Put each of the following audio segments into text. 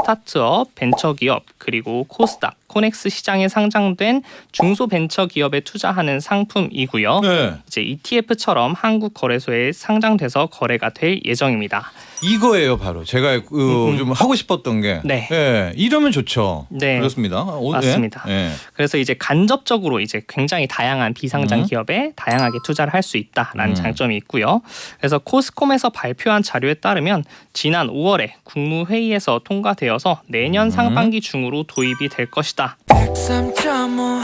스타트업, 벤처기업, 그리고 코스닥, 코넥스 시장에 상장된 중소벤처기업에 투자하는 상품이고요. 네. 이제 ETF처럼 한국 거래소에 상장돼서 거래가 될 예정입니다. 이거예요, 바로 제가 좀 하고 싶었던 게. 네. 예, 이러면 좋죠. 네. 그렇습니다. 맞습니다. 예. 그래서 이제 간접적으로 이제 굉장히 다양한 비상장 기업에 다양하게 투자를 할 수 있다라는 장점이 있고요. 그래서 코스콤에서 발표한 자료에 따르면 지난 5월에 국무회의에서 통과되어서 내년 상반기 중으로 도입이 될 것이다. 103.5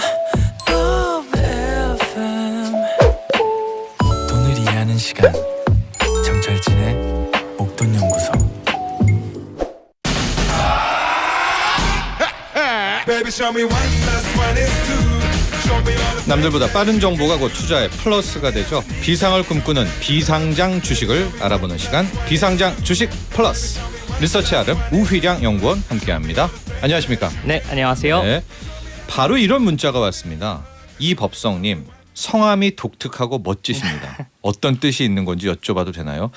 FM 돈을 이해하는 시간 정철진의 목돈연구소. 남들보다 빠른 정보가 곧 투자의 플러스가 되죠. 비상을 꿈꾸는 비상장 주식을 알아보는 시간, 비상장 주식 플러스. 리서치 아름 우휘량 연구원 함께합니다. 안녕하십니까? 네, 안녕하세요. 네, 바로 이런 문자가 왔습니다. 이법성님, 성함이 독특하고 멋지십니다. 어떤 뜻이 있는 건지 여쭤봐도 되나요?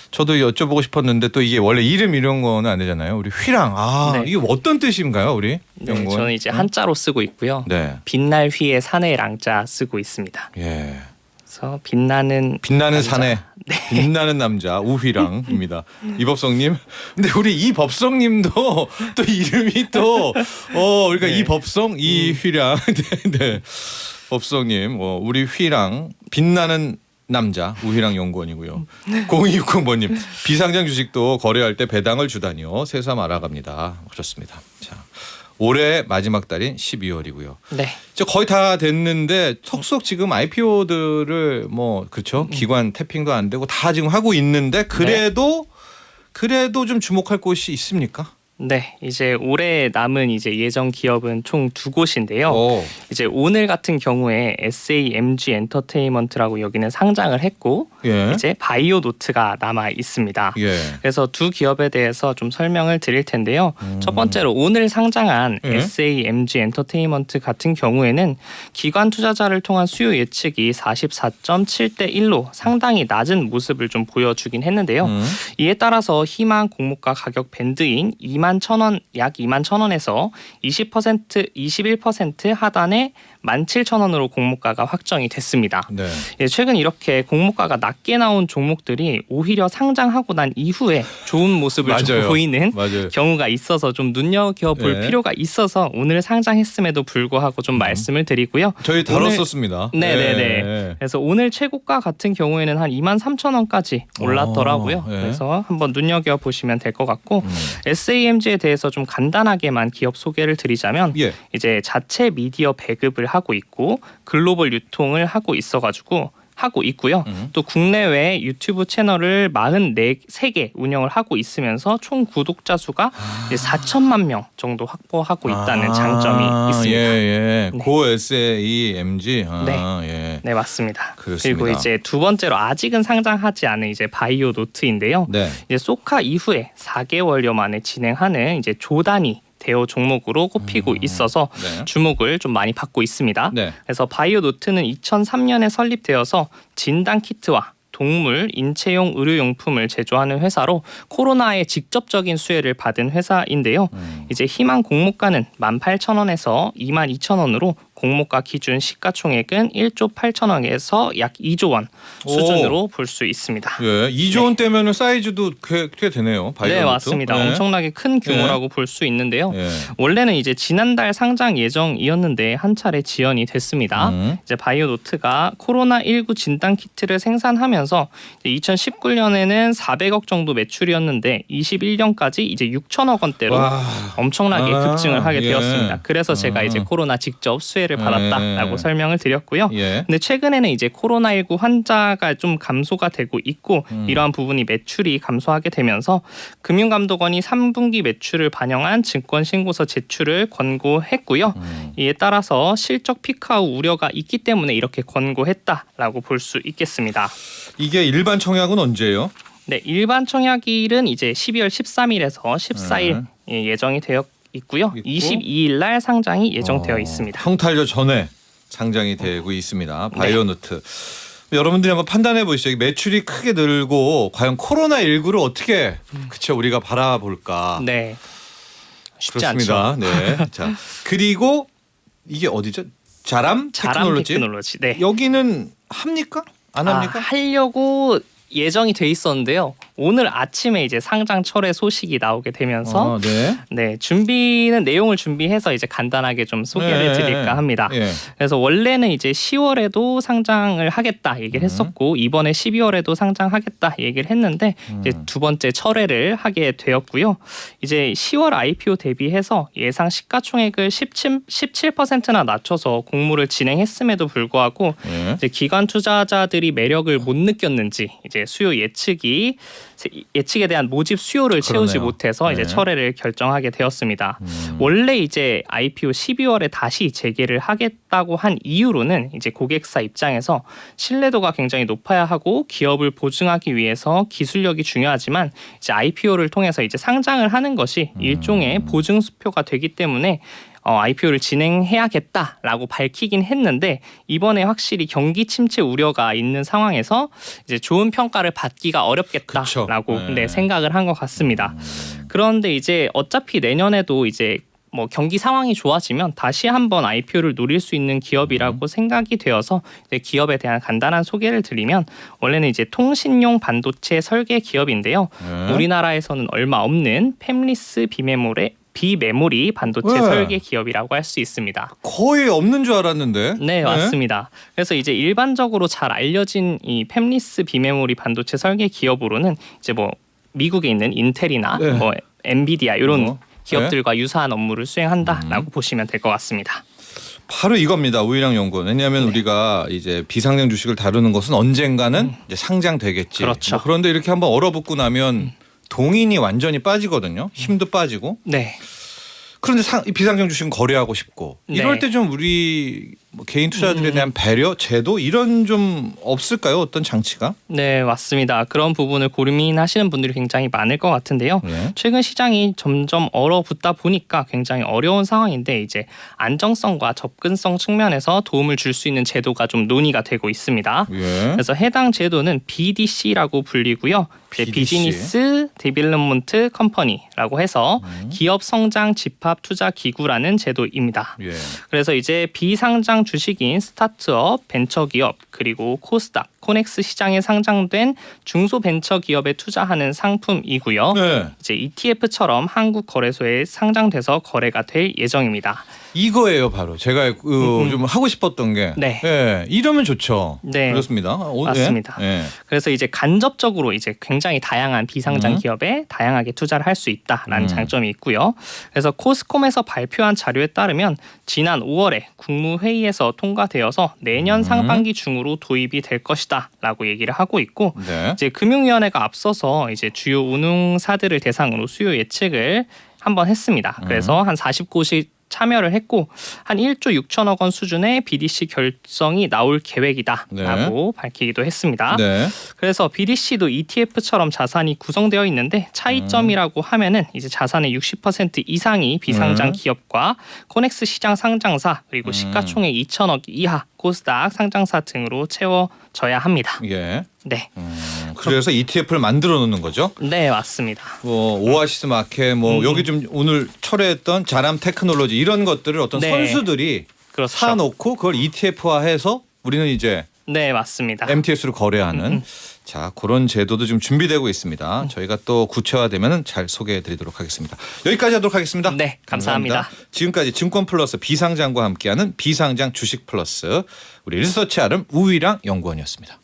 저도 여쭤보고 싶었는데 또 이게 원래 이름 이런 거는 안 되잖아요. 우리 휘랑, 네. 이게 어떤 뜻인가요, 우리 네, 연구원? 저는 이제 한자로 쓰고 있고요. 네, 빛날 휘에 산의 랑자 쓰고 있습니다. 예. 그래서 빛나는 빛나는 남자. 사내, 네. 빛나는 남자 우휘랑입니다. 이법성님. 근데 우리 이법성님도 또 이름이 또 그러니까 네. 이법성, 이휘랑. 네, 네. 법성님, 우리 휘랑 빛나는 남자 우휘랑 연구원이고요. 0260번님, 비상장 주식도 거래할 때 배당을 주다니요. 새삼 알아갑니다. 그렇습니다. 자, 올해 마지막 달인 12월이고요. 네. 이제 거의 다 됐는데 톡톡 지금 IPO들을 그렇죠. 기관 태핑도 안 되고 다 지금 하고 있는데 그래도 좀 주목할 곳이 있습니까? 네, 이제 올해 남은 이제 예정 기업은 총 2곳인데요. 오. 이제 오늘 같은 경우에 SAMG 엔터테인먼트라고 여기는 상장을 했고 예. 이제 바이오노트가 남아 있습니다. 예. 그래서 두 기업에 대해서 좀 설명을 드릴 텐데요. 첫 번째로 오늘 상장한 예. SAMG 엔터테인먼트 같은 경우에는 기관 투자자를 통한 수요 예측이 44.7대 1로 상당히 낮은 모습을 좀 보여주긴 했는데요. 이에 따라서 희망 공모가 가격 밴드인 21,000원, 약 21,000원에서 21% 하단의 17,000원으로 공모가가 확정이 됐습니다. 네. 예, 최근 이렇게 공모가가 낮게 나온 종목들이 오히려 상장하고 난 이후에 좋은 모습을 좀 맞아요. 보이는 맞아요. 경우가 있어서 좀 눈여겨볼 네. 필요가 있어서 오늘 상장했음에도 불구하고 좀 말씀을 드리고요. 저희 다뤘었습니다. 네네네. 예. 그래서 오늘 최고가 같은 경우에는 한 23,000원까지 올랐더라고요. 예. 그래서 한번 눈여겨보시면 될 것 같고 SAMG에 대해서 좀 간단하게만 기업 소개를 드리자면 예. 이제 자체 미디어 배급을 하고 있고 글로벌 유통을 하고 있고요. 또 국내외 유튜브 채널을 43개 운영을 하고 있으면서 총 구독자 수가 이제 4천만 명 정도 확보하고 있다는 장점이 있습니다. 예. 네. 고 SAMG. 네. 예. 네, 맞습니다. 그렇습니다. 그리고 이제 두 번째로 아직은 상장하지 않은 이제 바이오노트인데요. 네. 이제 소카 이후에 4개월여 만에 진행하는 이제 조단위 대여 종목으로 꼽히고 있어서 네. 주목을 좀 많이 받고 있습니다. 네. 그래서 바이오노트는 2003년에 설립되어서 진단 키트와 동물, 인체용 의료용품을 제조하는 회사로 코로나의 직접적인 수혜를 받은 회사인데요. 이제 희망 공모가는 18,000원에서 22,000원으로 공모가 기준 시가총액은 1조 8천억에서 약 2조 원 수준으로 볼 수 있습니다. 예. 2조 원 때면은 사이즈도 꽤 되네요. 바이오노트. 네, 맞습니다. 네. 엄청나게 큰 규모라고 볼 수 있는데요. 예. 원래는 이제 지난달 상장 예정이었는데 한 차례 지연이 됐습니다. 이제 바이오노트가 코로나19 진단 키트를 생산하면서 2019년에는 400억 정도 매출이었는데 21년까지 이제 6천억 원대로 와. 엄청나게 급증을 하게 예. 되었습니다. 그래서 제가 이제 코로나 직접 수혜를 받았다라고 설명을 드렸고요. 예. 근데 최근에는 이제 코로나19 환자가 좀 감소가 되고 있고 이러한 부분이 매출이 감소하게 되면서 금융감독원이 3분기 매출을 반영한 증권신고서 제출을 권고했고요. 이에 따라서 실적 피크아웃 우려가 있기 때문에 이렇게 권고했다라고 볼 수 있겠습니다. 이게 일반 청약은 언제예요? 네, 일반 청약일은 이제 12월 13일에서 14일 예정이 되어 있고요. 22일 날 상장이 예정되어 있습니다. 성탄절 전에 상장이 되고 있습니다. 바이오노트. 여러분들이 한번 판단해 보시죠. 이 매출이 크게 늘고 과연 코로나19를 어떻게 그쵸 우리가 바라볼까? 네. 쉽지 않죠. 그렇습니다. 네. 자, 그리고 이게 어디죠? 자람 자람 테크놀로지. 테크놀로지. 네. 여기는 합니까? 안 합니까? 하려고 예정이 돼 있었는데요. 오늘 아침에 이제 상장 철회 소식이 나오게 되면서 네. 네, 내용을 준비해서 이제 간단하게 좀 소개를 네. 드릴까 합니다. 예. 그래서 원래는 이제 10월에도 상장을 하겠다 얘기를 했었고 이번에 12월에도 상장하겠다 얘기를 했는데 이제 두 번째 철회를 하게 되었고요. 이제 10월 IPO 대비해서 예상 시가총액을 17%나 낮춰서 공모를 진행했음에도 불구하고 예. 이제 기관 투자자들이 매력을 못 느꼈는지 이제 수요 예측에 대한 모집 수요를 채우지 그러네요. 못해서 이제 네. 철회를 결정하게 되었습니다. 원래 이제 IPO 12월에 다시 재개를 하겠다고 한 이유로는 이제 고객사 입장에서 신뢰도가 굉장히 높아야 하고 기업을 보증하기 위해서 기술력이 중요하지만 이제 IPO를 통해서 이제 상장을 하는 것이 일종의 보증 수표가 되기 때문에 IPO를 진행해야겠다라고 밝히긴 했는데 이번에 확실히 경기 침체 우려가 있는 상황에서 이제 좋은 평가를 받기가 어렵겠다라고 그쵸. 네. 네, 생각을 한 것 같습니다. 그런데 이제 어차피 내년에도 이제 뭐 경기 상황이 좋아지면 다시 한번 IPO를 노릴 수 있는 기업이라고 생각이 되어서 이제 기업에 대한 간단한 소개를 드리면 원래는 이제 통신용 반도체 설계 기업인데요. 네. 우리나라에서는 얼마 없는 팹리스 비메모리 반도체 네. 설계 기업이라고 할 수 있습니다. 거의 없는 줄 알았는데. 네, 맞습니다. 그래서 이제 일반적으로 잘 알려진 이 팹리스 비메모리 반도체 설계 기업으로는 이제 뭐 미국에 있는 인텔이나 네. 뭐 엔비디아 이런 기업들과 네. 유사한 업무를 수행한다라고 보시면 될 것 같습니다. 바로 이겁니다. 우희랑 연구원. 왜냐하면 우리가 이제 비상장 주식을 다루는 것은 언젠가는 이제 상장되겠지. 그렇죠. 뭐 그런데 이렇게 한번 얼어붙고 나면 동인이 완전히 빠지거든요. 힘도 빠지고. 네. 그런데 이 비상장 주식은 거래하고 싶고 이럴 네. 때 좀 우리 뭐 개인 투자들에 대한 배려, 제도 이런 좀 없을까요? 어떤 장치가? 네, 맞습니다. 그런 부분을 고민하시는 분들이 굉장히 많을 것 같은데요. 네. 최근 시장이 점점 얼어붙다 보니까 굉장히 어려운 상황인데 이제 안정성과 접근성 측면에서 도움을 줄 수 있는 제도가 좀 논의가 되고 있습니다. 예. 그래서 해당 제도는 BDC라고 불리고요. 이제 BDC. 비즈니스 디벨롭먼트 컴퍼니라고 해서 기업 성장 집합 투자 기구라는 제도입니다. 예. 그래서 이제 비상장 주식인 스타트업, 벤처기업 그리고 코스닥, 코넥스 시장에 상장된 중소벤처기업에 투자하는 상품이고요. 네. 이제 ETF처럼 한국 거래소에 상장돼서 거래가 될 예정입니다. 이거예요, 바로 제가 좀 하고 싶었던 게. 네. 예, 이러면 좋죠. 네. 그렇습니다. 맞습니다. 예. 그래서 이제 간접적으로 이제 굉장히 다양한 비상장 기업에 다양하게 투자를 할 수 있다라는 장점이 있고요. 그래서 코스콤에서 발표한 자료에 따르면 지난 5월에 국무회의에서 통과되어서 내년 상반기 중으로 도입이 될 것이다라고 얘기를 하고 있고 네. 이제 금융위원회가 앞서서 이제 주요 운용사들을 대상으로 수요 예측을 한번 했습니다. 그래서 한 40곳이 참여를 했고 한 1조 6천억 원 수준의 BDC 결성이 나올 계획이다라고 밝히기도 했습니다. 네. 그래서 BDC도 ETF처럼 자산이 구성되어 있는데 차이점이라고 하면은 이제 자산의 60% 이상이 비상장 기업과 코넥스 시장 상장사 그리고 시가총액 2천억 이하 코스닥 상장사 등으로 채워져야 합니다. 예. 네, 그래서 ETF를 만들어 놓는 거죠. 네 맞습니다. 뭐 오아시스 마켓, 뭐 여기 좀 오늘 철회했던 자람 테크놀로지 이런 것들을 어떤 네. 선수들이 그렇죠. 사놓고 그걸 ETF화해서 우리는 이제 네 맞습니다. MTS로 거래하는 자 그런 제도도 좀 준비되고 있습니다. 저희가 또 구체화되면 잘 소개해드리도록 하겠습니다. 여기까지 하도록 하겠습니다. 네, 감사합니다. 지금까지 증권 플러스 비상장과 함께하는 비상장 주식 플러스 우리 리서치 아름 우희랑 연구원이었습니다.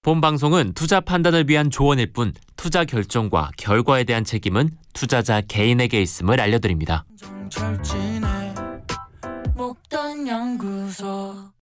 본 방송은 투자 판단을 위한 조언일 뿐 투자 결정과 결과에 대한 책임은 투자자 개인에게 있음을 알려드립니다. 정철진의 목돈 연구소